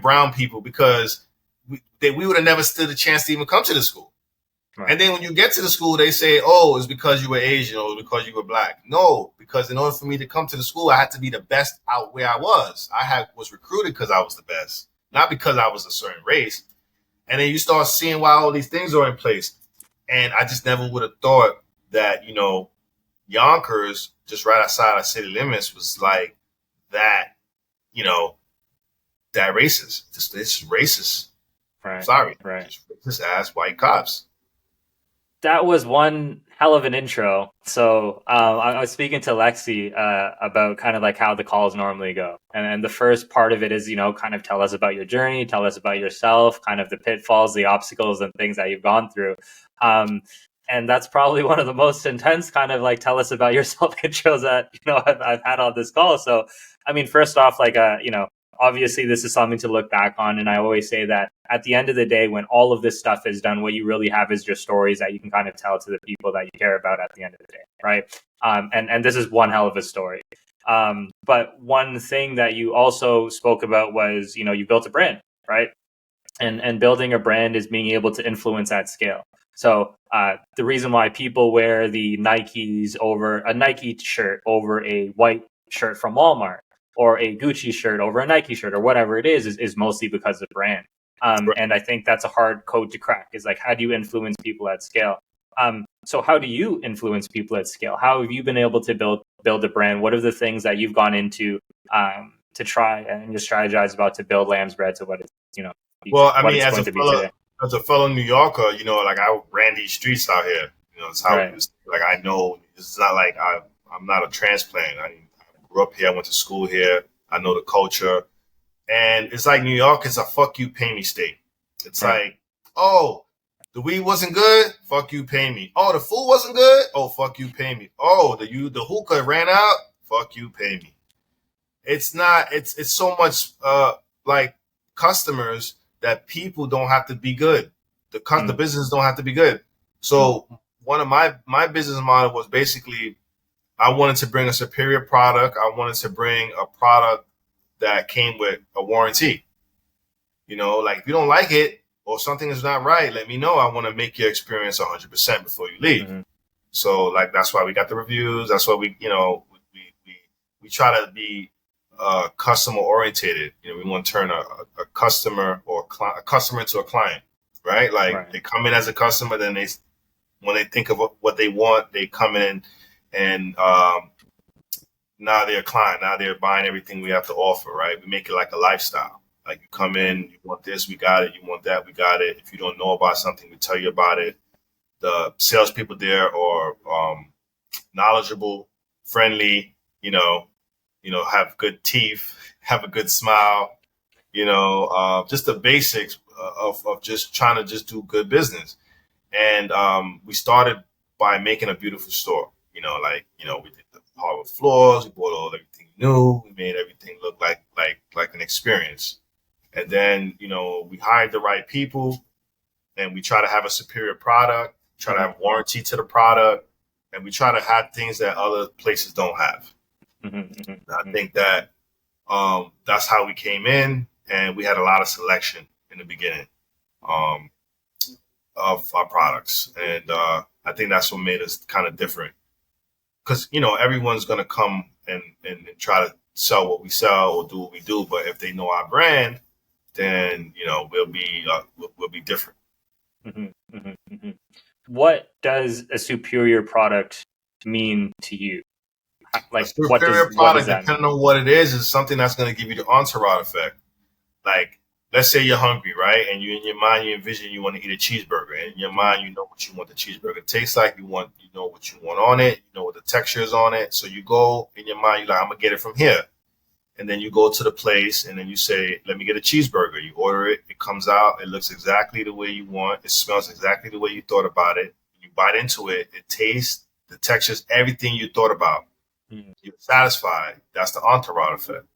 brown people, because we would have never stood a chance to even come to the school. Right. And then when you get to the school, they say, oh, it's because you were Asian or because you were black. No, because in order for me to come to the school, I had to be the best out where I was. Was recruited because I was the best, not because I was a certain race. And then you start seeing why all these things are in place. And I just never would have thought that, Yonkers, just right outside our city limits, was like that, you know, that racist. Just it's racist. Right. Sorry. Right. Just ass white cops. That was one hell of an intro. So I was speaking to Lexi about kind of like how the calls normally go. And the first part of it is, kind of tell us about your journey, tell us about yourself, kind of the pitfalls, the obstacles, and things that you've gone through. And that's probably one of the most intense kind of like tell us about yourself intros that, I've had on this call. So, I mean, first off, like, obviously this is something to look back on. And I always say that at the end of the day, when all of this stuff is done, what you really have is your stories that you can kind of tell to the people that you care about at the end of the day. Right. And this is one hell of a story. But one thing that you also spoke about was, you built a brand, right? And building a brand is being able to influence at scale. So the reason why people wear the Nikes over a Nike shirt over a white shirt from Walmart, or a Gucci shirt over a Nike shirt, or whatever it is mostly because of brand. Right. And I think that's a hard code to crack, is like, how do you influence people at scale? So how do you influence people at scale? How have you been able to build a brand? What are the things that you've gone into to try and just strategize about to build Lamb's Bread to what it's, Well, I what mean, it's going to be today? as a fellow New Yorker, like I ran these streets out here. It's how Right. like I know it's not like I'm not a transplant. I grew up here. I went to school here. I know the culture. And it's like New York is a fuck you, pay me state. It's Right. like, oh, the weed wasn't good, fuck you, pay me. Oh, the food wasn't good, oh, fuck you, pay me. Oh, the hookah ran out, fuck you, pay me. It's not. It's so much like customers that people don't have to be good. The business don't have to be good. So one of my business model was basically I wanted to bring a superior product. I wanted to bring a product that came with a warranty. Like if you don't like it or something is not right, let me know. I want to make your experience 100% before you leave. Mhm. So like that's why we got the reviews. That's why we try to be customer orientated. We want to turn a customer or a customer into a client, right? Like Right. they come in as a customer, then when they think of what they want, they come in and now they're a client. Now they're buying everything we have to offer, right? We make it like a lifestyle. Like you come in, you want this, we got it. You want that, we got it. If you don't know about something, we tell you about it. The salespeople there are knowledgeable, friendly, have good teeth, have a good smile, just the basics of just trying to just do good business. And we started by making a beautiful store. We did the hardwood floors, we bought all everything new, we made everything look like an experience. And then, we hired the right people and we try to have a superior product, try to have warranty to the product, and we try to have things that other places don't have. I think that that's how we came in, and we had a lot of selection in the beginning of our products. And I think that's what made us kind of different. Because, everyone's going to come and try to sell what we sell or do what we do. But if they know our brand, then, we'll be different. What does a superior product mean to you? Like, a superior what product, does that depending on what it is something that's going to give you the entourage effect. Like, let's say you're hungry, right? And you in your mind, you envision you want to eat a cheeseburger. And in your mind, you know what you want the cheeseburger to taste like. You know what you want on it. You know what the texture is on it. So you go in your mind, you're like, I'm going to get it from here. And then you go to the place and then you say, let me get a cheeseburger. You order it. It comes out. It looks exactly the way you want. It smells exactly the way you thought about it. You bite into it. It tastes, the textures, everything you thought about. You're satisfied. That's the entourage effect.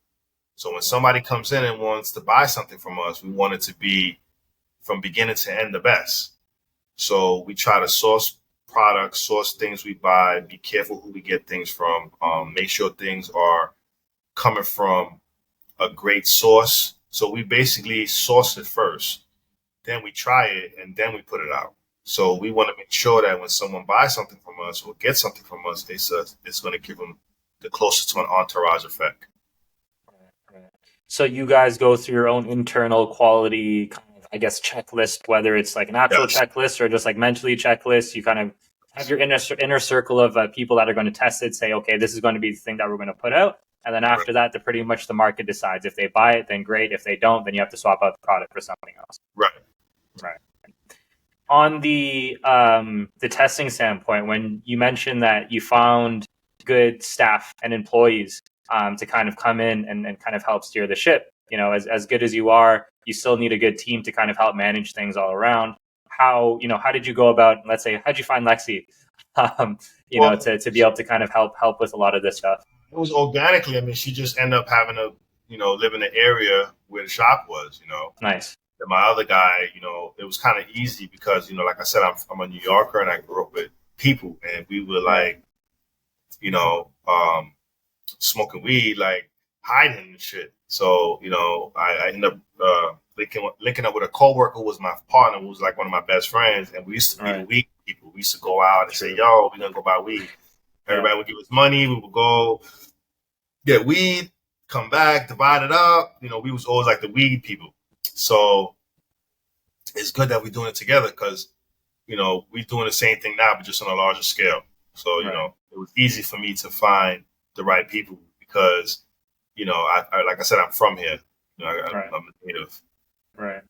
So when somebody comes in and wants to buy something from us, we want it to be from beginning to end the best. So we try to source products, source things we buy, be careful who we get things from, make sure things are coming from a great source. So we basically source it first, then we try it, and then we put it out. So we want to make sure that when someone buys something from us or gets something from us, it's going to give them the closest to an entourage effect. So you guys go through your own internal quality kind of I guess, checklist, whether it's like an actual Yes. checklist or just like mentally checklist. You kind of have your inner circle of people that are going to test it, say, okay, this is going to be the thing that we're going to put out. And then after that, pretty much the market decides. If they buy it, then great. If they don't, then you have to swap out the product for something else. Right. Right. On the testing standpoint, when you mentioned that you found good staff and employees to kind of come in and kind of help steer the ship, as good as you are, you still need a good team to kind of help manage things all around. How did you go about, let's say, how'd you find Lexi, to be able to kind of help with a lot of this stuff? It was organically. I mean, she just ended up having to, live in the area where the shop was, Nice. And my other guy, it was kind of easy because, like I said, I'm a New Yorker and I grew up with people, and we were like, smoking weed, like hiding and shit. So, I ended up linking up with a coworker who was my partner, who was like one of my best friends, and we used to be the weed people. We used to go out and say, "Yo, we're gonna go buy weed." Everybody would give us money. We would go get weed, come back, divide it up. We was always like the weed people. So it's good that we're doing it together because, we're doing the same thing now, but just on a larger scale. So, it was easy for me to find the right people because, I like I said, I'm from here. I'm a native. Right.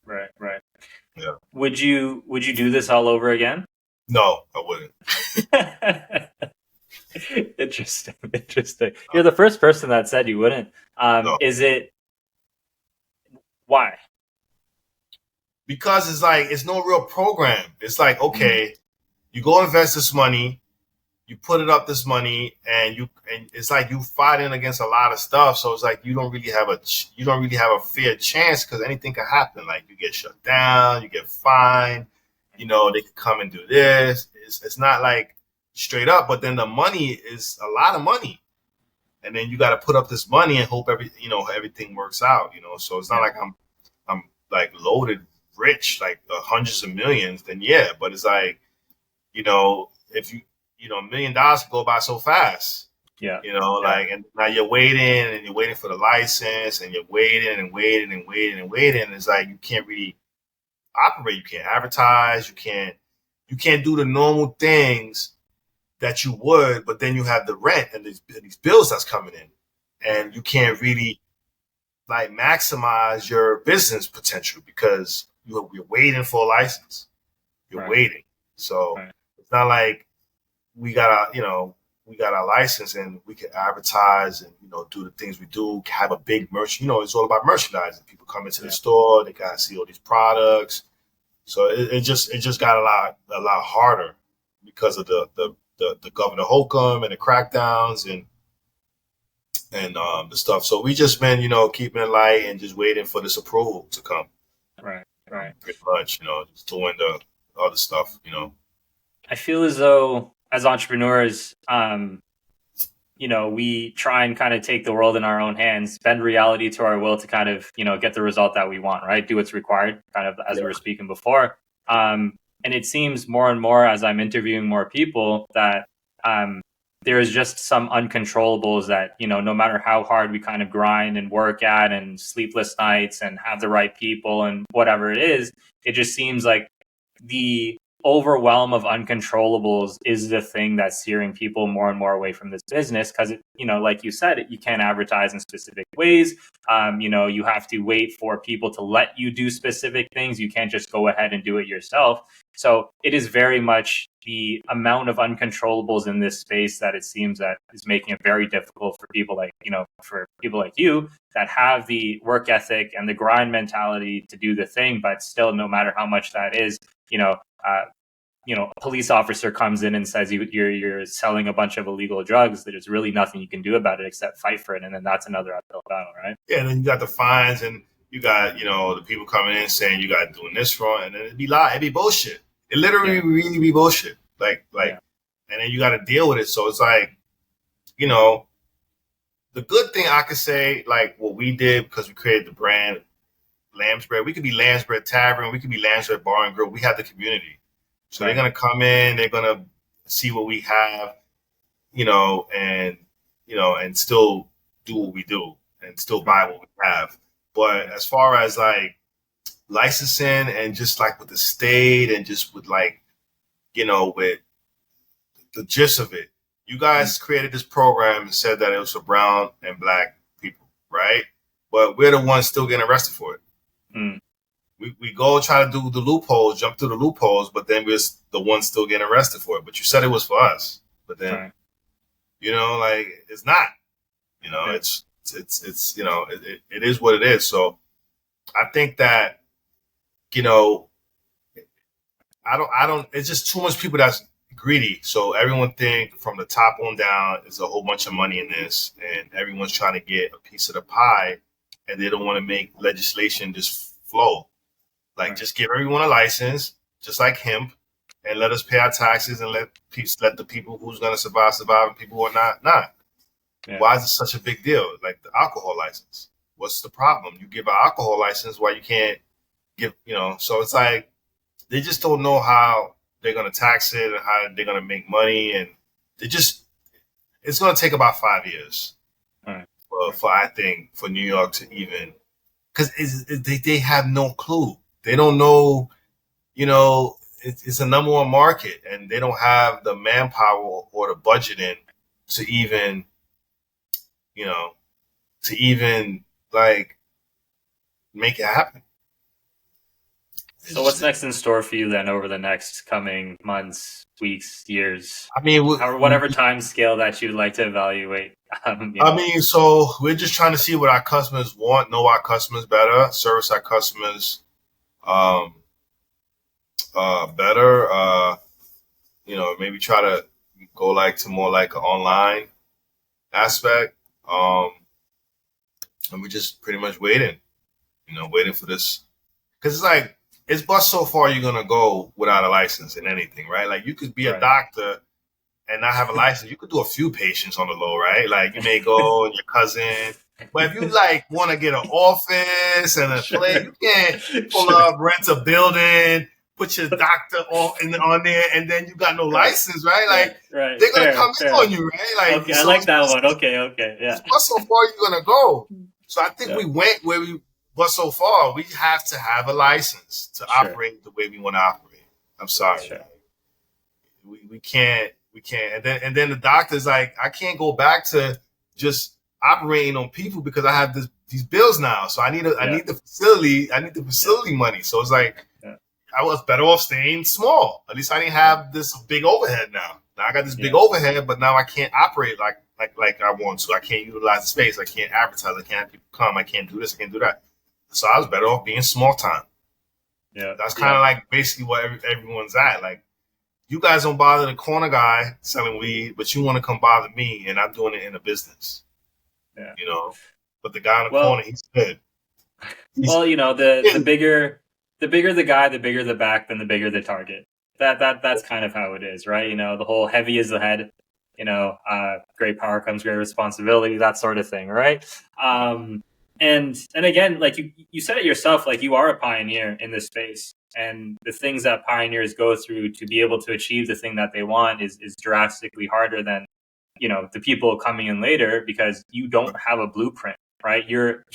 Yeah. Would you do this all over again? No, I wouldn't. Interesting. You're the first person that said you wouldn't. No. Is it? Why? Because it's no real program. It's like, okay, you go invest this money, you put it up this money, and it's like you fighting against a lot of stuff. So it's like you don't really have a fair chance because anything can happen. Like you get shut down, you get fined. They could come and do this. It's not like straight up, but then the money is a lot of money, and then you got to put up this money and hope everything works out. So it's not like I'm like loaded rich, like hundreds of millions. Then yeah, but it's like if you $1 million can go by so fast. Yeah. And now you're waiting for the license, and you're waiting and waiting and waiting and waiting. And it's like you can't really operate. You can't advertise. You can't do the normal things that you would, but then you have the rent and these bills that's coming in, and you can't really like maximize your business potential because you're waiting for a license. You're waiting. So it's not like we got a license and we can advertise and do the things we do, have a big merch. It's all about merchandising. People come into the store, they gotta see all these products. So it just got a lot harder because of the Governor Holcomb and the crackdowns and the stuff. So we just been keeping it light and just waiting for this approval to come. Right. Pretty much, just doing the other stuff. I feel as though as entrepreneurs, we try and kind of take the world in our own hands, bend reality to our will to kind of, get the result that we want, right? Do what's required, kind of as we were speaking before. And it seems more and more as I'm interviewing more people that there is just some uncontrollables that, no matter how hard we kind of grind and work at and sleepless nights and have the right people and whatever it is, it just seems like the overwhelm of uncontrollables is the thing that's steering people more and more away from this business because, like you said, you can't advertise in specific ways. You have to wait for people to let you do specific things. You can't just go ahead and do it yourself. So it is very much the amount of uncontrollables in this space that it seems that is making it very difficult for people like, for people like you that have the work ethic and the grind mentality to do the thing, but still, no matter how much that is, a police officer comes in and says you're selling a bunch of illegal drugs. There's really nothing you can do about it except fight for it, and then that's another uphill battle, right? Yeah, and then you got the fines, and you got the people coming in saying you got doing this wrong, and then it'd be bullshit. It literally really be bullshit. Like, and then you got to deal with it. So it's like, the good thing I could say, like what we did because we created the brand Lamb's Bread. We could be Lamb's Bread Tavern. We could be Lamb's Bread Bar and Grill. We have the community. So they're going to come in, they're going to see what we have, and still do what we do and still buy what we have. But as far as like licensing and just like with the state and just with like, with the gist of it. You guys created this program and said that it was for brown and black people, right? But we're the ones still getting arrested for it. Mm. We go try to do the loopholes, jump through the loopholes, but then we're the ones still getting arrested for it. But you said it was for us. But then, Right. like it's not. It's it is what it is. So I think that, I don't, it's just too much people that's greedy. So everyone think from the top on down is a whole bunch of money in this and everyone's trying to get a piece of the pie and they don't want to make legislation just flow. Like just give everyone a license, just like hemp, and let us pay our taxes and let the people who's going to survive and people who are not. Yeah. Why is it such a big deal? Like the alcohol license. What's the problem? You give an alcohol license, why you can't give, so it's like they just don't know how they're going to tax it and how they're going to make money. And it's going to take about 5 years for I think, for New York to even, because they have no clue. They don't know, it's a number one market and they don't have the manpower or the budgeting to even, like make it happen. So what's next in store for you then over the next coming months, weeks, years? I mean, or whatever time scale that you'd like to evaluate. So we're just trying to see what our customers want, know our customers better, service our customers better. Maybe try to go like to more like an online aspect. And we're just pretty much waiting for this. Because it's like, it's but so far you're going to go without a license in anything, right? Like you could be a doctor and not have a license. You could do a few patients on the low, right? Like you may go and your cousin. But if you like want to get an office and a place, you can't pull up, rent a building, put your doctor on there, and then you got no license, right? Like they're going to come in on you, right? Like, okay, I like that one. Okay, yeah. But so far you're going to go. So I think we went where we. But so far, we have to have a license to operate the way we want to operate. I'm sorry. Sure. We can't. And then the doctor's like, I can't go back to just operating on people because I have these bills now. So I need the facility. I need the facility money. So it's like, I was better off staying small. At least I didn't have this big overhead now. Now I got this big overhead, but now I can't operate like I want to. I can't utilize the space. I can't advertise. I can't have people come. I can't do this. I can't do that. So I was better off being small time. Yeah, that's kind of like basically what everyone's at. Like, you guys don't bother the corner guy selling weed, but you want to come bother me, and I'm doing it in a business. Yeah, But the guy in the corner, he's good. The bigger the guy, the bigger the back, then the bigger the target. That's kind of how it is, right? The whole heavy is the head. Great power comes great responsibility. That sort of thing, right? And again, like you said it yourself, like you are a pioneer in this space, and the things that pioneers go through to be able to achieve the thing that they want is drastically harder than, the people coming in later, because you don't have a blueprint, right? You're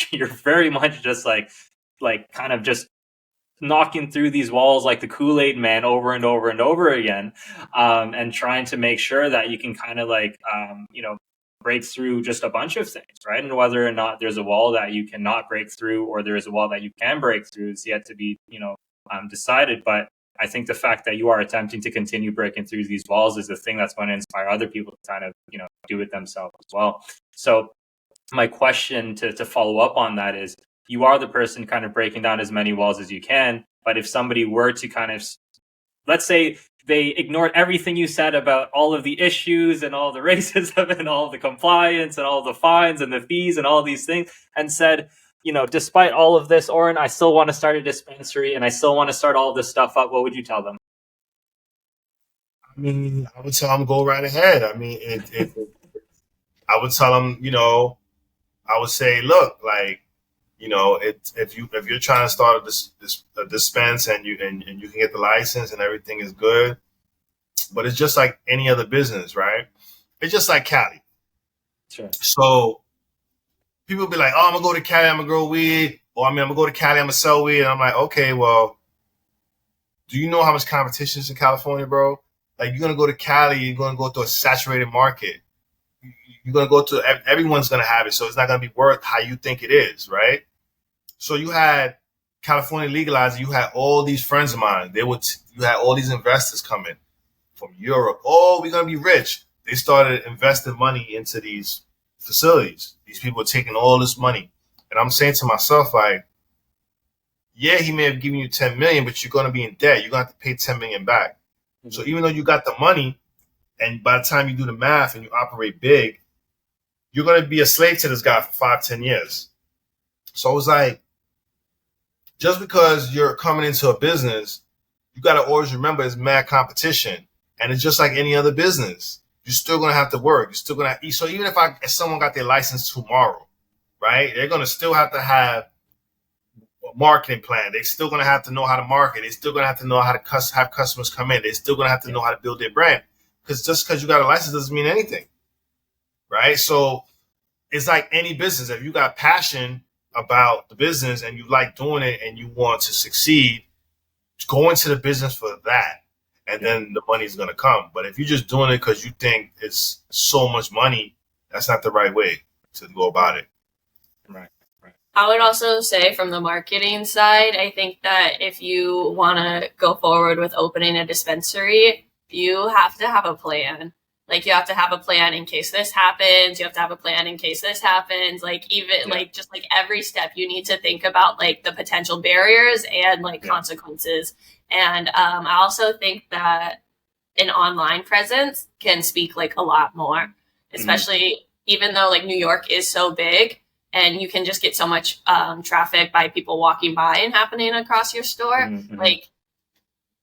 very much just like kind of just knocking through these walls like the Kool-Aid man over and over and over again, and trying to make sure that you can kind of break through just a bunch of things, right? And whether or not there's a wall that you cannot break through or there is a wall that you can break through is yet to be, decided. But I think the fact that you are attempting to continue breaking through these walls is the thing that's going to inspire other people to kind of, do it themselves as well. So my question to follow up on that is, you are the person kind of breaking down as many walls as you can. But if somebody were to kind of, let's say, they ignored everything you said about all of the issues and all the racism and all the compliance and all the fines and the fees and all these things, and said, despite all of this, Orrin, I still want to start a dispensary and I still want to start all this stuff up. What would you tell them? I mean, I would tell them go right ahead. I mean, I would tell them, I would say, look, like, if you're trying to start a dispense and you can get the license and everything is good, but it's just like any other business, right? It's just like Cali. Sure. So people be like, oh, I'm gonna go to Cali, I'm gonna grow weed. or I mean, I'm gonna go to Cali, I'm gonna sell weed, and I'm like, okay, well, do you know how much competition is in California, bro? Like, you're gonna go to Cali, you're gonna go to a saturated market. You're gonna go to everyone's gonna have it, so it's not gonna be worth how you think it is, right? So you had California legalized, you had all these friends of mine. You had all these investors coming from Europe. Oh, we're gonna be rich. They started investing money into these facilities. These people are taking all this money, and I'm saying to myself, like, yeah, he may have given you 10 million, but you're gonna be in debt. You're gonna have to pay 10 million back. Mm-hmm. So even though you got the money, and by the time you do the math and you operate big, you're gonna be a slave to this guy for 5-10 years. So I was like, just because you're coming into a business, you got to always remember it's mad competition. And it's just like any other business. You're still going to have to work. You're still going to eat. So even if someone got their license tomorrow, right, they're going to still have to have a marketing plan. They're still going to have to know how to market. They're still going to have to know how to have customers come in. They're still going to have to know how to build their brand. Because just because you got a license doesn't mean anything, right? So it's like any business. If you got passion about the business and you like doing it and you want to succeed, go into the business for that, and then the money's going to come. But if you're just doing it because you think it's so much money, that's not the right way to go about it. Right. I would also say from the marketing side, I think that if you want to go forward with opening a dispensary, you have to have a plan. Like, you have to have a plan in case this happens. You have to have a plan in case this happens. Like, even like just like every step, you need to think about like the potential barriers and like consequences. And I also think that an online presence can speak like a lot more, especially even though like New York is so big and you can just get so much traffic by people walking by and happening across your store. Like,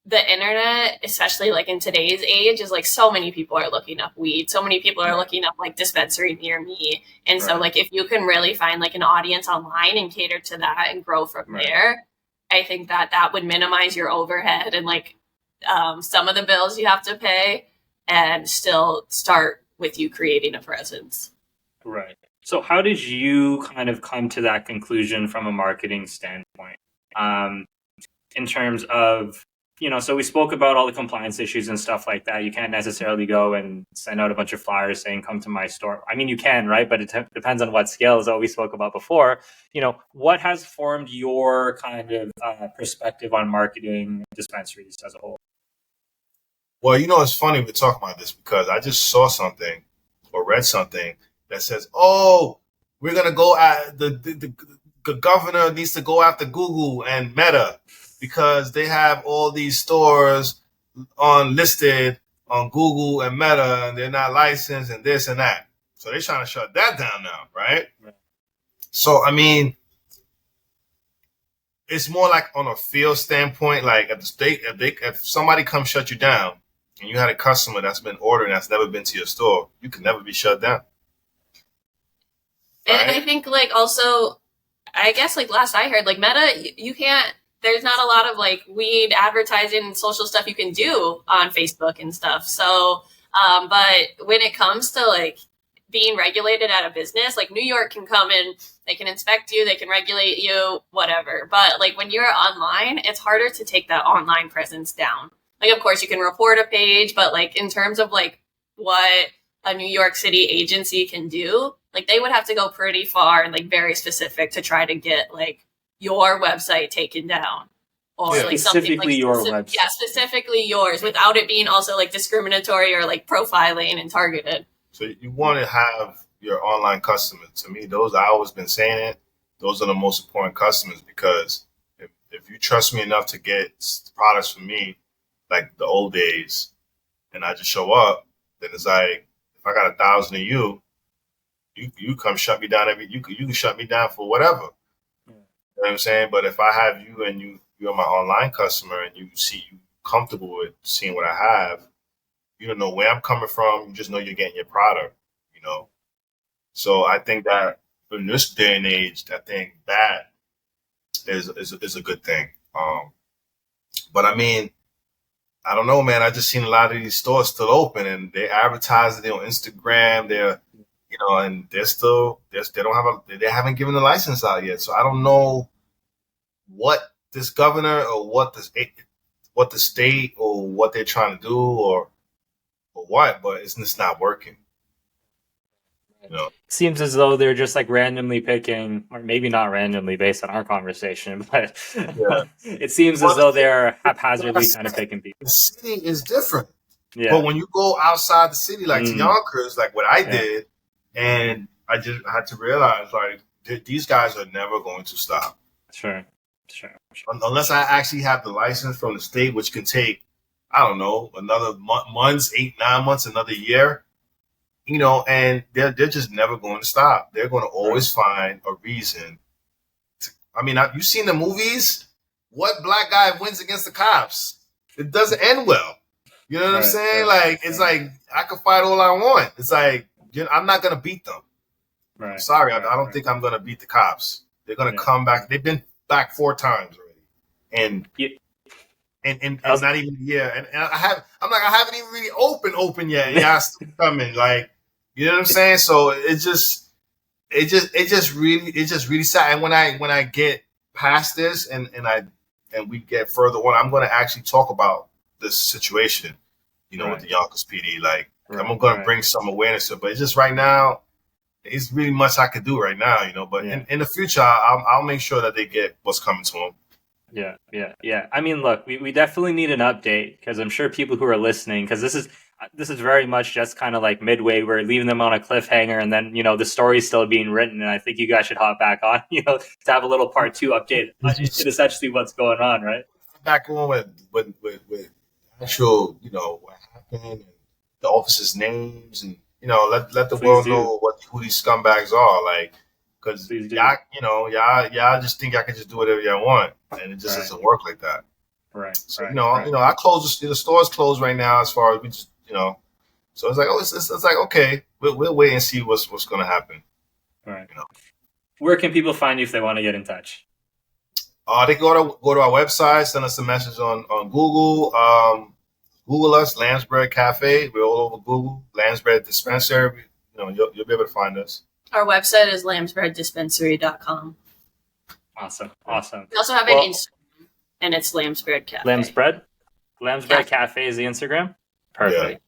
the internet, especially like in today's age, is like so many people are looking up weed. So many people are looking up like dispensary near me. And so like if you can really find like an audience online and cater to that and grow from there, I think that would minimize your overhead and like some of the bills you have to pay and still start with you creating a presence. Right. So how did you kind of come to that conclusion from a marketing standpoint? In terms of, so we spoke about all the compliance issues and stuff like that. You can't necessarily go and send out a bunch of flyers saying, come to my store. I mean, you can, right? But it depends on what scale, is what we spoke about before. What has formed your kind of perspective on marketing dispensaries as a whole? Well, it's funny we're talking about this because I just saw something or read something that says, oh, we're going to go at the governor needs to go after Google and Meta, because they have all these stores listed on Google and Meta, and they're not licensed and this and that. So they're trying to shut that down now, right? So, I mean, it's more like on a field standpoint, like at the state, if somebody comes shut you down and you had a customer that's been ordering that's never been to your store, you can never be shut down. Right? And I think like also, I guess like last I heard, like Meta, you can't, there's not a lot of like weed advertising and social stuff you can do on Facebook and stuff. So, but when it comes to like being regulated at a business, like New York can come in, they can inspect you, they can regulate you, whatever. But like when you're online, it's harder to take that online presence down. Like, of course you can report a page, but like in terms of like what a New York City agency can do, like they would have to go pretty far and like very specific to try to get like your website taken down, or like specifically something like your website. Yeah, specifically yours, without it being also like discriminatory or like profiling and targeted. So you want to have your online customers. To me, those, I always been saying it, those are the most important customers, because if you trust me enough to get products from me, like the old days, and I just show up, then it's like, if I got 1,000 of you come shut me down you can shut me down for whatever. You know what I'm saying? But if I have you and you're my online customer and you comfortable with seeing what I have, you don't know where I'm coming from. You just know you're getting your product, So I think that in this day and age, I think that is a good thing. But I mean, I don't know, man. I just seen a lot of these stores still open and they advertise it on Instagram. They're, and they're still, they haven't given the license out yet. So I don't know what this governor or what the state or what they're trying to do or what, but it's just not working. You know? Seems as though they're just like randomly picking, or maybe not randomly based on our conversation, but it seems as though they're haphazardly kind of picking people. The city is different. Yeah. But when you go outside the city, like to Yonkers, like what I did, and I just had to realize, like, these guys are never going to stop. Sure. Unless I actually have the license from the state, which can take, I don't know, another months, 8-9 months, another year. You know, and they're just never going to stop. They're going to always find a reason. You've seen the movies. What black guy wins against the cops? It doesn't end well. You know what I'm saying? Like, it's like, I can fight all I want. It's like, I'm not going to beat them. Right. Sorry, I don't think I'm going to beat the cops. They're going to come back. They've been back 4 times already. And not even a year. And I haven't even really open yet. Yeah, I'm still coming. Like, you know what I'm saying? So it's just really sad. And when I get past this and we get further on, I'm going to actually talk about this situation, you know, with the Yonkers PD. Like, I'm going to bring some awareness to it. But it's just right now, it's really much I could do right now, you know. But in the future, I'll make sure that they get what's coming to them. Yeah. I mean, look, we definitely need an update because I'm sure people who are listening, because this is very much just kind of like midway. We're leaving them on a cliffhanger, and then, you know, the story's still being written, and I think you guys should hop back on, you know, to have a little part 2 update to essentially what's going on, right? Back on with actual, you know, what happened and the officers' names, and, you know, let the world know who these scumbags are, like, because y'all just think y'all can just do whatever y'all want, and it just doesn't work like that. Right. So I close the store's closed right now as far as we just, you know, so it's like, it's like, okay, we'll wait and see what's going to happen. Right. You know? Where can people find you if they want to get in touch? They can go to our website, send us a message on Google. Google us, Lamb's Bread Cafe. We're all over Google. Lamb's Bread Dispensary. You know, you'll be able to find us. Our website is lambsbreaddispensary.com. Awesome. We also have an Instagram, and it's Lamb's Bread Cafe. Lamb's Bread Cafe is the Instagram? Perfect.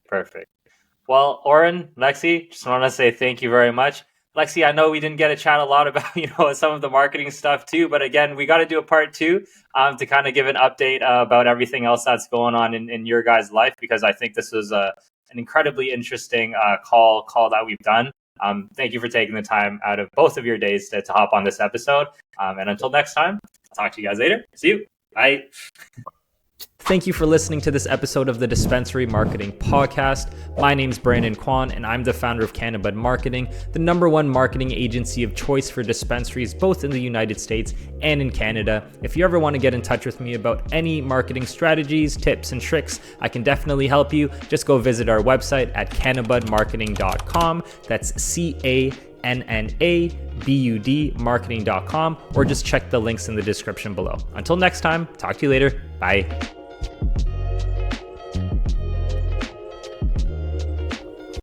Well, Orrin, Lexi, just want to say thank you very much. Lexi, I know we didn't get to chat a lot about, you know, some of the marketing stuff too, but again, we got to do a part 2 to kind of give an update about everything else that's going on in your guys' life, because I think this was an incredibly interesting call that we've done. Thank you for taking the time out of both of your days to hop on this episode. And until next time, I'll talk to you guys later. See you. Bye. Thank you for listening to this episode of the Dispensary Marketing Podcast. My name's Brandon Kwan, and I'm the founder of Cannabis Marketing, the #1 marketing agency of choice for dispensaries, both in the United States and in Canada. If you ever want to get in touch with me about any marketing strategies, tips, and tricks, I can definitely help you. Just go visit our website at cannabudmarketing.com. That's CANNABUD marketing.com, or just check the links in the description below. Until next time, talk to you later. Bye.